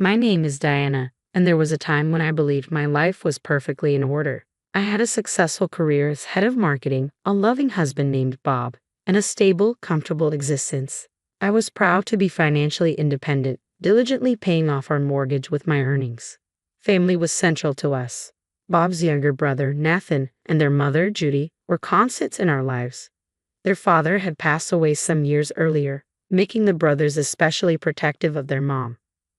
My name is Diana, and there was a time when I believed my life was perfectly in order. I had a successful career as head of marketing, a loving husband named Bob, and a stable, comfortable existence. I was proud to be financially independent, diligently paying off our mortgage with my earnings. Family was central to us. Bob's younger brother, Nathan, and their mother, Judy, were constants in our lives. Their father had passed away some years earlier, making the brothers especially protective of their mom.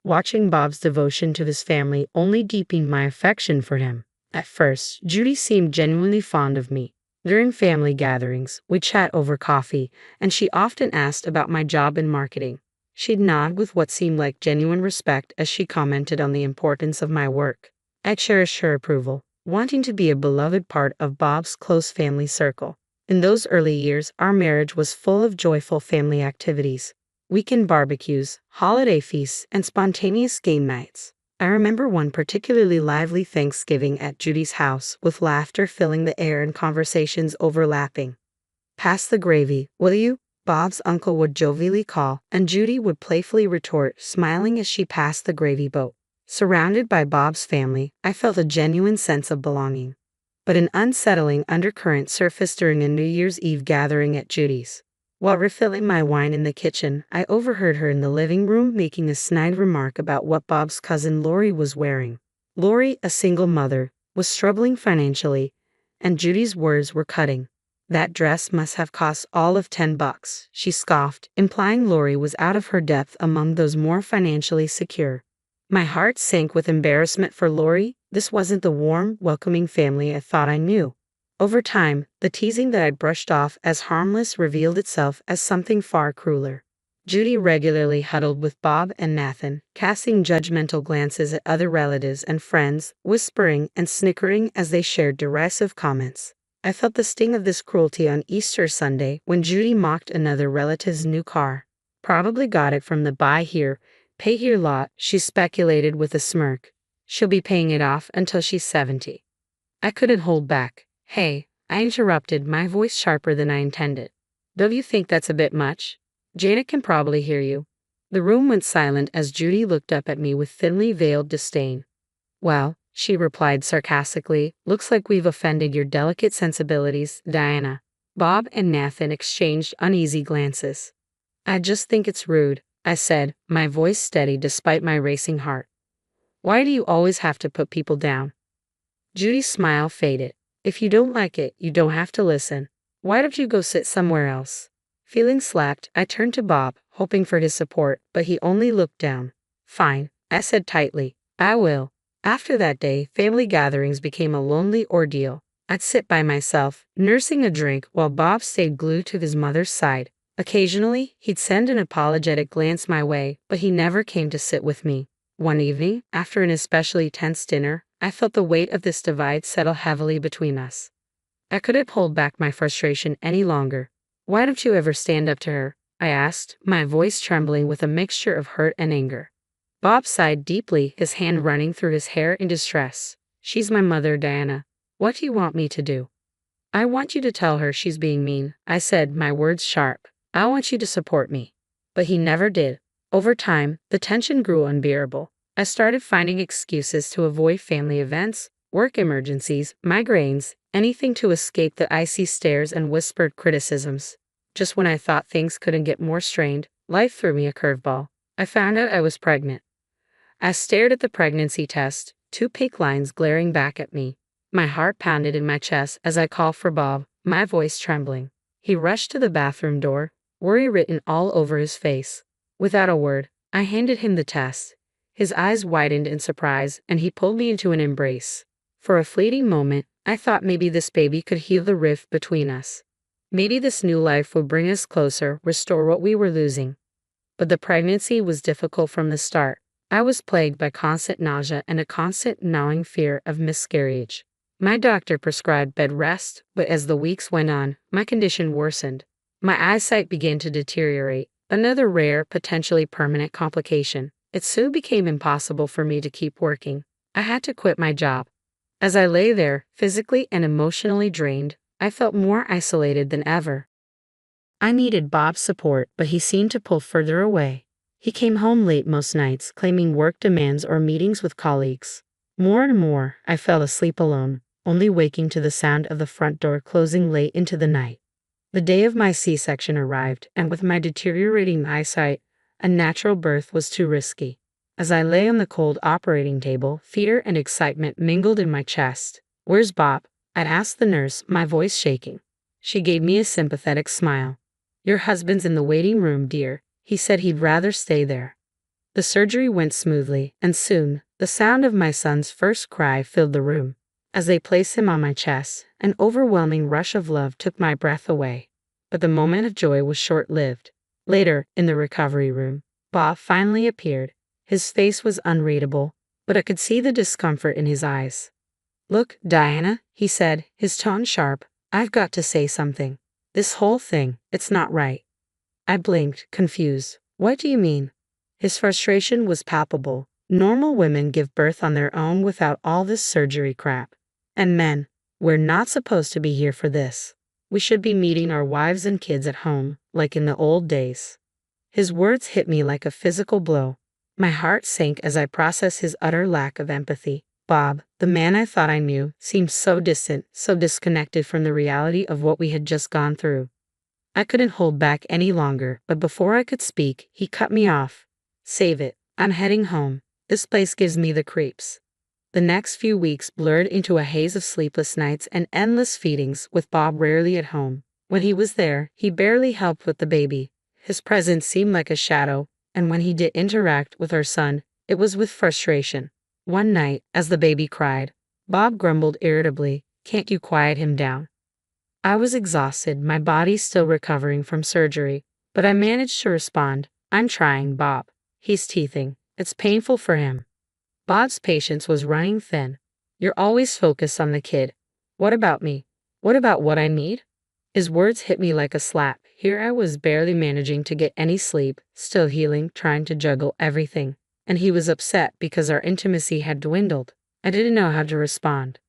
Watching Bob's devotion to his family only deepened my affection for him. At first, Judy seemed genuinely fond of me. During family gatherings, we'd chat over coffee, and she often asked about my job in marketing. She'd nod with what seemed like genuine respect as she commented on the importance of my work. I cherished her approval, wanting to be a beloved part of Bob's close family circle. In those early years, our marriage was full of joyful family activities. Weekend barbecues, holiday feasts, and spontaneous game nights. I remember one particularly lively Thanksgiving at Judy's house, with laughter filling the air and conversations overlapping. "Pass the gravy, will you?" Bob's uncle would jovially call, and Judy would playfully retort, smiling as she passed the gravy boat. Surrounded by Bob's family, I felt a genuine sense of belonging. But an unsettling undercurrent surfaced during a New Year's Eve gathering at Judy's. While refilling my wine in the kitchen, I overheard her in the living room making a snide remark about what Bob's cousin Lori was wearing. Lori, a single mother, was struggling financially, and Judy's words were cutting. "That dress must have cost all of $10, she scoffed, implying Lori was out of her depth among those more financially secure. My heart sank with embarrassment for Lori. This wasn't the warm, welcoming family I thought I knew. Over time, the teasing that I'd brushed off as harmless revealed itself as something far crueler. Judy regularly huddled with Bob and Nathan, casting judgmental glances at other relatives and friends, whispering and snickering as they shared derisive comments. I felt the sting of this cruelty on Easter Sunday when Judy mocked another relative's new car. "Probably got it from the buy here, pay here lot," she speculated with a smirk. "She'll be paying it off until she's 70. I couldn't hold back. "Hey," I interrupted, my voice sharper than I intended. "Don't you think that's a bit much? Janet can probably hear you." The room went silent as Judy looked up at me with thinly veiled disdain. "Well," she replied sarcastically, "looks like we've offended your delicate sensibilities, Diana." Bob and Nathan exchanged uneasy glances. "I just think it's rude," I said, my voice steady despite my racing heart. "Why do you always have to put people down?" Judy's smile faded. "If you don't like it, you don't have to listen. Why don't you go sit somewhere else?" Feeling slapped, I turned to Bob, hoping for his support, but he only looked down. "Fine," I said tightly. "I will." After that day, family gatherings became a lonely ordeal. I'd sit by myself, nursing a drink, while Bob stayed glued to his mother's side. Occasionally, he'd send an apologetic glance my way, but he never came to sit with me. One evening, after an especially tense dinner, I felt the weight of this divide settle heavily between us. I couldn't hold back my frustration any longer. "Why don't you ever stand up to her?" I asked, my voice trembling with a mixture of hurt and anger. Bob sighed deeply, his hand running through his hair in distress. "She's my mother, Diana. What do you want me to do?" "I want you to tell her she's being mean," I said, my words sharp. "I want you to support me." But he never did. Over time, the tension grew unbearable. I started finding excuses to avoid family events, work emergencies, migraines, anything to escape the icy stares and whispered criticisms. Just when I thought things couldn't get more strained, life threw me a curveball. I found out I was pregnant. I stared at the pregnancy test, 2 pink lines glaring back at me. My heart pounded in my chest as I called for Bob, my voice trembling. He rushed to the bathroom door, worry written all over his face. Without a word, I handed him the test. His eyes widened in surprise, and he pulled me into an embrace. For a fleeting moment, I thought maybe this baby could heal the rift between us. Maybe this new life would bring us closer, restore what we were losing. But the pregnancy was difficult from the start. I was plagued by constant nausea and a constant gnawing fear of miscarriage. My doctor prescribed bed rest, but as the weeks went on, my condition worsened. My eyesight began to deteriorate, another rare, potentially permanent complication. It soon became impossible for me to keep working. I had to quit my job. As I lay there, physically and emotionally drained, I felt more isolated than ever. I needed Bob's support, but he seemed to pull further away. He came home late most nights, claiming work demands or meetings with colleagues. More and more, I fell asleep alone, only waking to the sound of the front door closing late into the night. The day of my C-section arrived, and with my deteriorating eyesight, a natural birth was too risky. As I lay on the cold operating table, fear and excitement mingled in my chest. "Where's Bob?" I'd asked the nurse, my voice shaking. She gave me a sympathetic smile. "Your husband's in the waiting room, dear. He said he'd rather stay there." The surgery went smoothly, and soon, the sound of my son's first cry filled the room. As they placed him on my chest, an overwhelming rush of love took my breath away. But the moment of joy was short-lived. Later, in the recovery room, Bob finally appeared. His face was unreadable, but I could see the discomfort in his eyes. "Look, Diana," he said, his tone sharp, "I've got to say something. This whole thing, it's not right." I blinked, confused. "What do you mean?" His frustration was palpable. "Normal women give birth on their own without all this surgery crap. And men, we're not supposed to be here for this. We should be meeting our wives and kids at home, like in the old days." His words hit me like a physical blow. My heart sank as I processed his utter lack of empathy. Bob, the man I thought I knew, seemed so distant, so disconnected from the reality of what we had just gone through. I couldn't hold back any longer, but before I could speak, he cut me off. "Save it. I'm heading home. This place gives me the creeps." The next few weeks blurred into a haze of sleepless nights and endless feedings, with Bob rarely at home. When he was there, he barely helped with the baby. His presence seemed like a shadow, and when he did interact with our son, it was with frustration. One night, as the baby cried, Bob grumbled irritably, "Can't you quiet him down?" I was exhausted, my body still recovering from surgery, but I managed to respond, "I'm trying, Bob. He's teething. It's painful for him." Bob's patience was running thin. "You're always focused on the kid. What about me? What about what I need?" His words hit me like a slap. Here I was barely managing to get any sleep, still healing, trying to juggle everything. And he was upset because our intimacy had dwindled. I didn't know how to respond.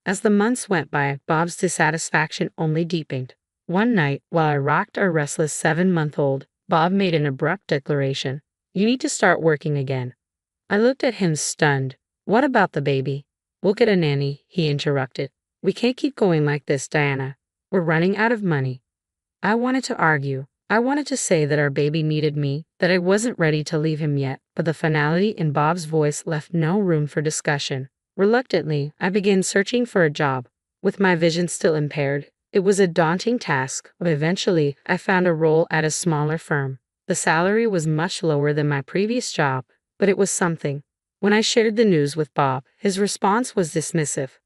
As the months went by, Bob's dissatisfaction only deepened. One night, while I rocked our restless 7-month-old, Bob made an abrupt declaration. "You need to start working again." I looked at him stunned. "What about the baby?" "We'll get a nanny," he interrupted. "We can't keep going like this, Diana. We're running out of money." I wanted to argue. I wanted to say that our baby needed me, that I wasn't ready to leave him yet, but the finality in Bob's voice left no room for discussion. Reluctantly, I began searching for a job. With my vision still impaired, it was a daunting task, but eventually I found a role at a smaller firm. The salary was much lower than my previous job, but it was something. When I shared the news with Bob, his response was dismissive.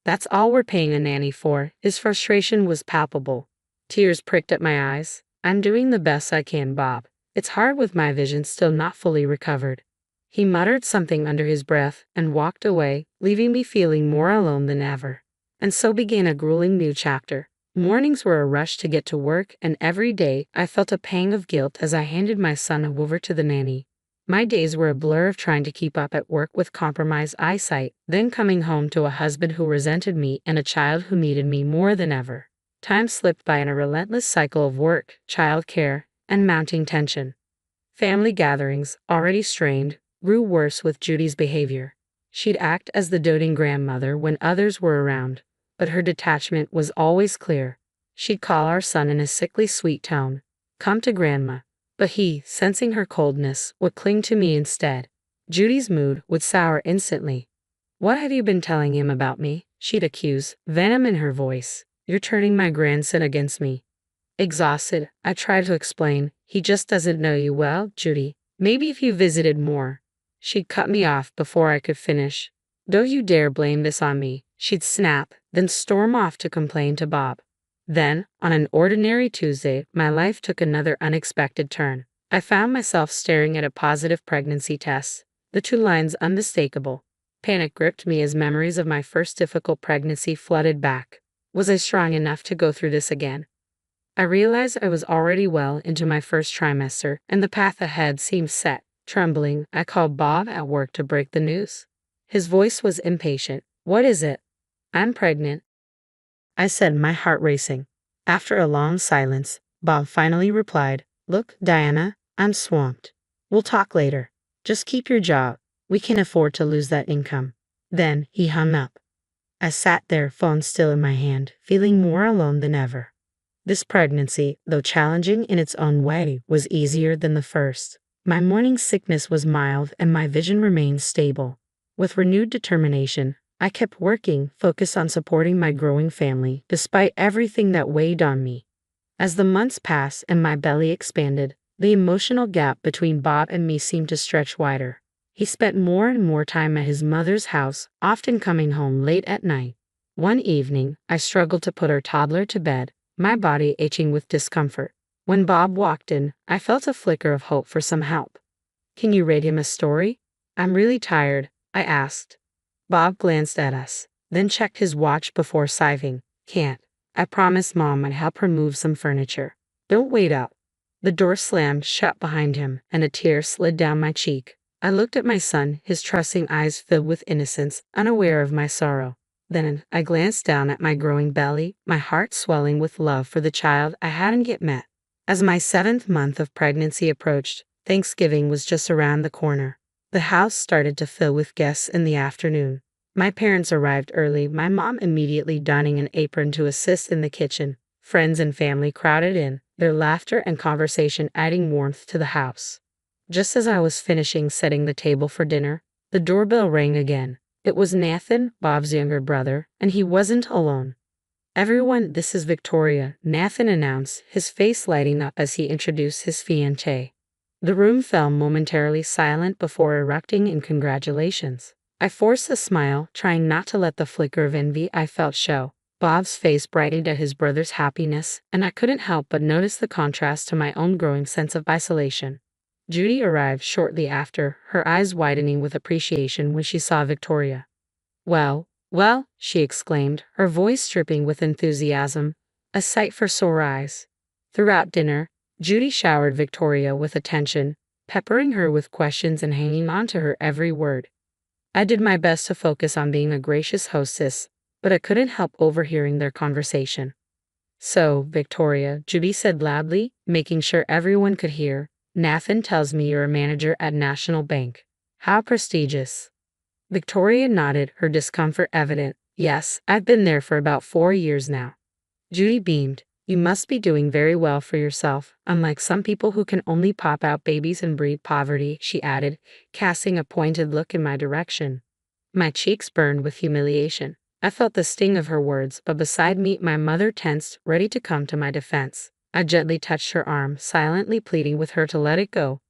"That's all we're paying a nanny for." His frustration was palpable. Tears pricked at my eyes. "I'm doing the best I can, Bob. It's hard with my vision still not fully recovered." He muttered something under his breath and walked away, leaving me feeling more alone than ever. And so began a grueling new chapter. Mornings were a rush to get to work, and every day I felt a pang of guilt as I handed my son over to the nanny. My days were a blur of trying to keep up at work with compromised eyesight, then coming home to a husband who resented me and a child who needed me more than ever. Time slipped by in a relentless cycle of work, childcare, and mounting tension. Family gatherings, already strained, grew worse with Judy's behavior. She'd act as the doting grandmother when others were around, but her detachment was always clear. She'd call our son in a sickly sweet tone, "Come to Grandma." But he, sensing her coldness, would cling to me instead. Judy's mood would sour instantly. "What have you been telling him about me?" she'd accuse, venom in her voice. "You're turning my grandson against me." Exhausted, I tried to explain. "He just doesn't know you well, Judy. Maybe if you visited more." She'd cut me off before I could finish. "Don't you dare blame this on me," she'd snap, then storm off to complain to Bob. Then, on an ordinary Tuesday, my life took another unexpected turn. I found myself staring at a positive pregnancy test, the 2 lines unmistakable. Panic gripped me as memories of my first difficult pregnancy flooded back. Was I strong enough to go through this again? I realized I was already well into my first trimester, and the path ahead seemed set. Trembling, I called Bob at work to break the news. His voice was impatient. "What is it?" "I'm pregnant," I said, my heart racing. After a long silence, Bob finally replied, "Look, Diana, I'm swamped. We'll talk later. Just keep your job. We can't afford to lose that income. Then he hung up. I sat there, phone still in my hand, feeling more alone than ever. This pregnancy, though challenging in its own way, was easier than the first. My morning sickness was mild and my vision remained stable. With renewed determination, I kept working, focused on supporting my growing family, despite everything that weighed on me. As the months passed and my belly expanded, the emotional gap between Bob and me seemed to stretch wider. He spent more and more time at his mother's house, often coming home late at night. One evening, I struggled to put our toddler to bed, my body aching with discomfort. When Bob walked in, I felt a flicker of hope for some help. "Can you read him a story?" "I'm really tired," I asked. Bob glanced at us, then checked his watch before sighing. "Can't. I promised Mom I'd help her move some furniture. Don't wait up." The door slammed shut behind him, and a tear slid down my cheek. I looked at my son, his trusting eyes filled with innocence, unaware of my sorrow. Then I glanced down at my growing belly, my heart swelling with love for the child I hadn't yet met. As my 7th month of pregnancy approached, Thanksgiving was just around the corner. The house started to fill with guests in the afternoon. My parents arrived early, my mom immediately donning an apron to assist in the kitchen. Friends and family crowded in, their laughter and conversation adding warmth to the house. Just as I was finishing setting the table for dinner, the doorbell rang again. It was Nathan, Bob's younger brother, and he wasn't alone. "Everyone, this is Victoria," Nathan announced, his face lighting up as he introduced his fiancée. The room fell momentarily silent before erupting in congratulations. I forced a smile, trying not to let the flicker of envy I felt show. Bob's face brightened at his brother's happiness, and I couldn't help but notice the contrast to my own growing sense of isolation. Judy arrived shortly after, her eyes widening with appreciation when she saw Victoria. "Well, well," she exclaimed, her voice dripping with enthusiasm, a sight for sore eyes. Throughout dinner, Judy showered Victoria with attention, peppering her with questions and hanging on to her every word. I did my best to focus on being a gracious hostess, but I couldn't help overhearing their conversation. "So, Victoria," Judy said loudly, making sure everyone could hear, "Nathan tells me you're a manager at National Bank. How prestigious." Victoria nodded, her discomfort evident. "Yes, I've been there for about 4 years now." Judy beamed. "You must be doing very well for yourself, unlike some people who can only pop out babies and breed poverty," she added, casting a pointed look in my direction. My cheeks burned with humiliation. I felt the sting of her words, but beside me my mother tensed, ready to come to my defense. I gently touched her arm, silently pleading with her to let it go.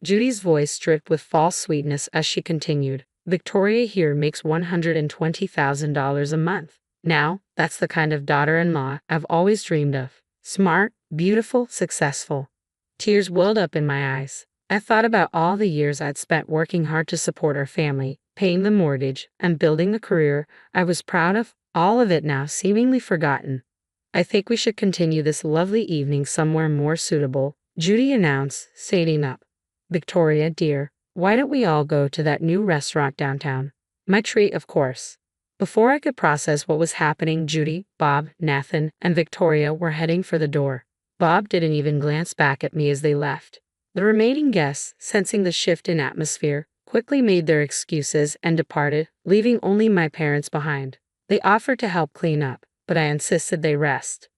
Judy's voice dripped with false sweetness as she continued. "Victoria here makes $120,000 a month. Now, that's the kind of daughter-in-law I've always dreamed of. Smart, beautiful, successful." Tears welled up in my eyes. I thought about all the years I'd spent working hard to support our family, paying the mortgage, and building the career I was proud of, all of it now seemingly forgotten. "I think we should continue this lovely evening somewhere more suitable," Judy announced, standing up. "Victoria, dear, why don't we all go to that new restaurant downtown? My treat, of course." Before I could process what was happening, Judy, Bob, Nathan, and Victoria were heading for the door. Bob didn't even glance back at me as they left. The remaining guests, sensing the shift in atmosphere, quickly made their excuses and departed, leaving only my parents behind. They offered to help clean up, but I insisted they rest.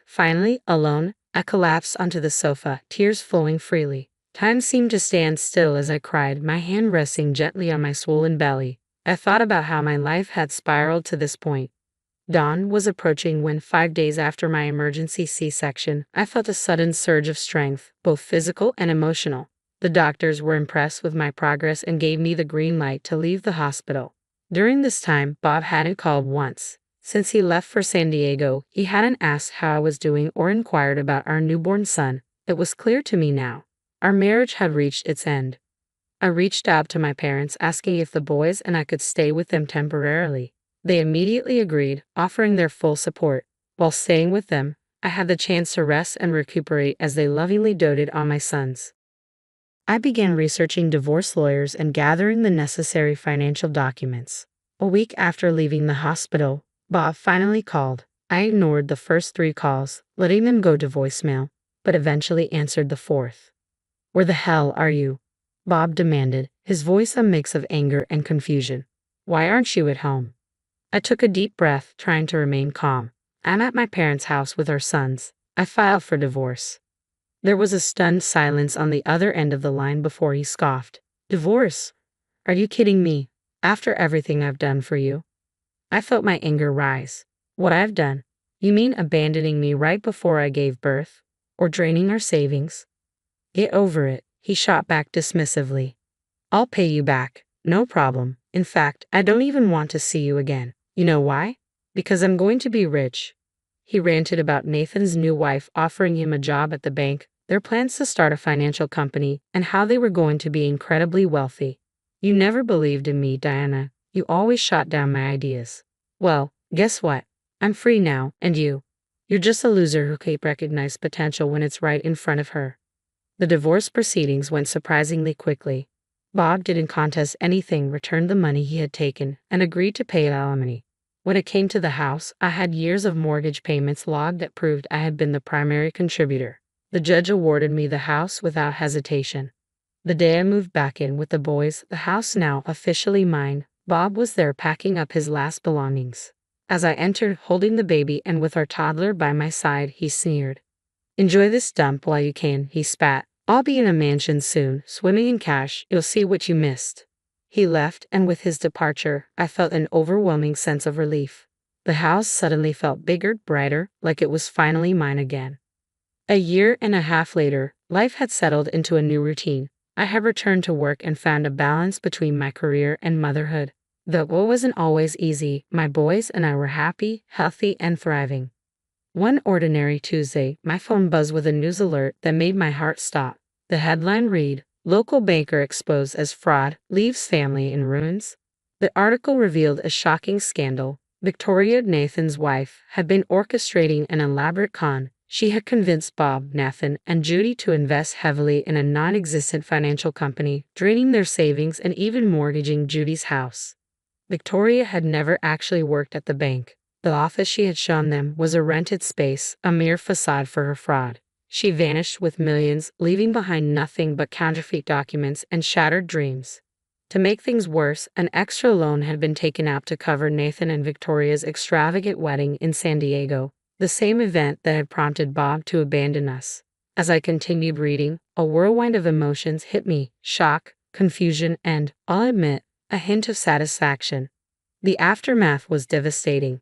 Finally, alone, I collapsed onto the sofa, tears flowing freely. Time seemed to stand still as I cried, my hand resting gently on my swollen belly. I thought about how my life had spiraled to this point. Dawn was approaching when, 5 days after my emergency C-section, I felt a sudden surge of strength, both physical and emotional. The doctors were impressed with my progress and gave me the green light to leave the hospital. During this time, Bob hadn't called once. Since he left for San Diego, he hadn't asked how I was doing or inquired about our newborn son. It was clear to me now. Our marriage had reached its end. I reached out to my parents, asking if the boys and I could stay with them temporarily. They immediately agreed, offering their full support. While staying with them, I had the chance to rest and recuperate as they lovingly doted on my sons. I began researching divorce lawyers and gathering the necessary financial documents. A week after leaving the hospital, Bob finally called. I ignored the first 3 calls, letting them go to voicemail, but eventually answered the 4th. Where the hell are you? Bob demanded, his voice a mix of anger and confusion. Why aren't you at home? I took a deep breath, trying to remain calm. I'm at my parents' house with our sons. I filed for divorce. There was a stunned silence on the other end of the line before he scoffed. Divorce? Are you kidding me? After everything I've done for you? I felt my anger rise. What I've done? You mean abandoning me right before I gave birth? Or draining our savings? Get over it, he shot back dismissively. I'll pay you back, no problem. In fact, I don't even want to see you again. You know why? Because I'm going to be rich. He ranted about Nathan's new wife offering him a job at the bank, their plans to start a financial company, and how they were going to be incredibly wealthy. You never believed in me, Diana. You always shot down my ideas. Well, guess what? I'm free now, and you? You're just a loser who can't recognize potential when it's right in front of her. The divorce proceedings went surprisingly quickly. Bob didn't contest anything, returned the money he had taken, and agreed to pay alimony. When it came to the house, I had years of mortgage payments logged that proved I had been the primary contributor. The judge awarded me the house without hesitation. The day I moved back in with the boys, the house now officially mine, Bob was there packing up his last belongings. As I entered, holding the baby and with our toddler by my side, he sneered. Enjoy this dump while you can, he spat. I'll be in a mansion soon, swimming in cash. You'll see what you missed. He left, and with his departure, I felt an overwhelming sense of relief. The house suddenly felt bigger, brighter, like it was finally mine again. A year and a half later, life had settled into a new routine. I had returned to work and found a balance between my career and motherhood. Though it wasn't always easy, my boys and I were happy, healthy, and thriving. One ordinary Tuesday, my phone buzzed with a news alert that made my heart stop. The headline read, Local banker exposed as fraud, leaves family in ruins. The article revealed a shocking scandal. Victoria, Nathan's wife, had been orchestrating an elaborate con. She had convinced Bob, Nathan, and Judy to invest heavily in a non-existent financial company, draining their savings and even mortgaging Judy's house. Victoria had never actually worked at the bank. The office she had shown them was a rented space, a mere facade for her fraud. She vanished with millions, leaving behind nothing but counterfeit documents and shattered dreams. To make things worse, an extra loan had been taken out to cover Nathan and Victoria's extravagant wedding in San Diego, the same event that had prompted Bob to abandon us. As I continued reading, a whirlwind of emotions hit me: shock, confusion, and, I'll admit, a hint of satisfaction. The aftermath was devastating.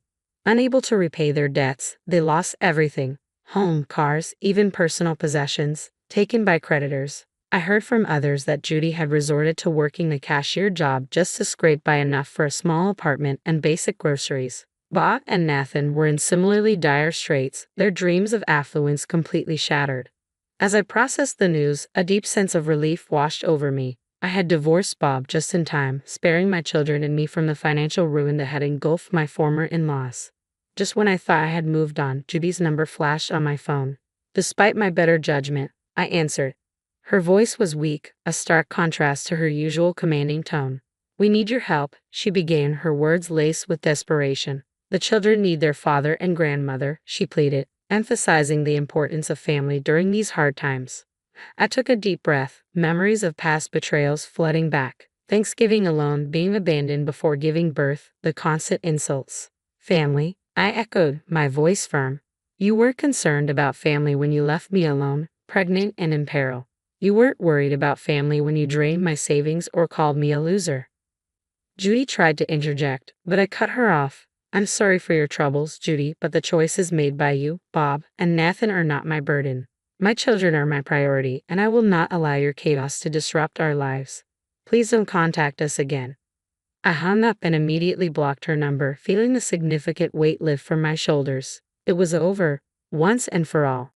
Unable to repay their debts, they lost everything: home, cars, even personal possessions, taken by creditors. I heard from others that Judy had resorted to working a cashier job just to scrape by enough for a small apartment and basic groceries. Bob and Nathan were in similarly dire straits, their dreams of affluence completely shattered. As I processed the news, a deep sense of relief washed over me. I had divorced Bob just in time, sparing my children and me from the financial ruin that had engulfed my former in-laws. Just when I thought I had moved on, Judy's number flashed on my phone. Despite my better judgment, I answered. Her voice was weak, a stark contrast to her usual commanding tone. We need your help, she began, her words laced with desperation. The children need their father and grandmother, she pleaded, emphasizing the importance of family during these hard times. I took a deep breath, memories of past betrayals flooding back. Thanksgiving alone, being abandoned before giving birth, the constant insults. Family? I echoed, my voice firm. You were concerned about family when you left me alone, pregnant and in peril. You weren't worried about family when you drained my savings or called me a loser. Judy tried to interject, but I cut her off. I'm sorry for your troubles, Judy, but the choices made by you, Bob, and Nathan are not my burden. My children are my priority, and I will not allow your chaos to disrupt our lives. Please don't contact us again. I hung up and immediately blocked her number, feeling the significant weight lift from my shoulders. It was over, once and for all.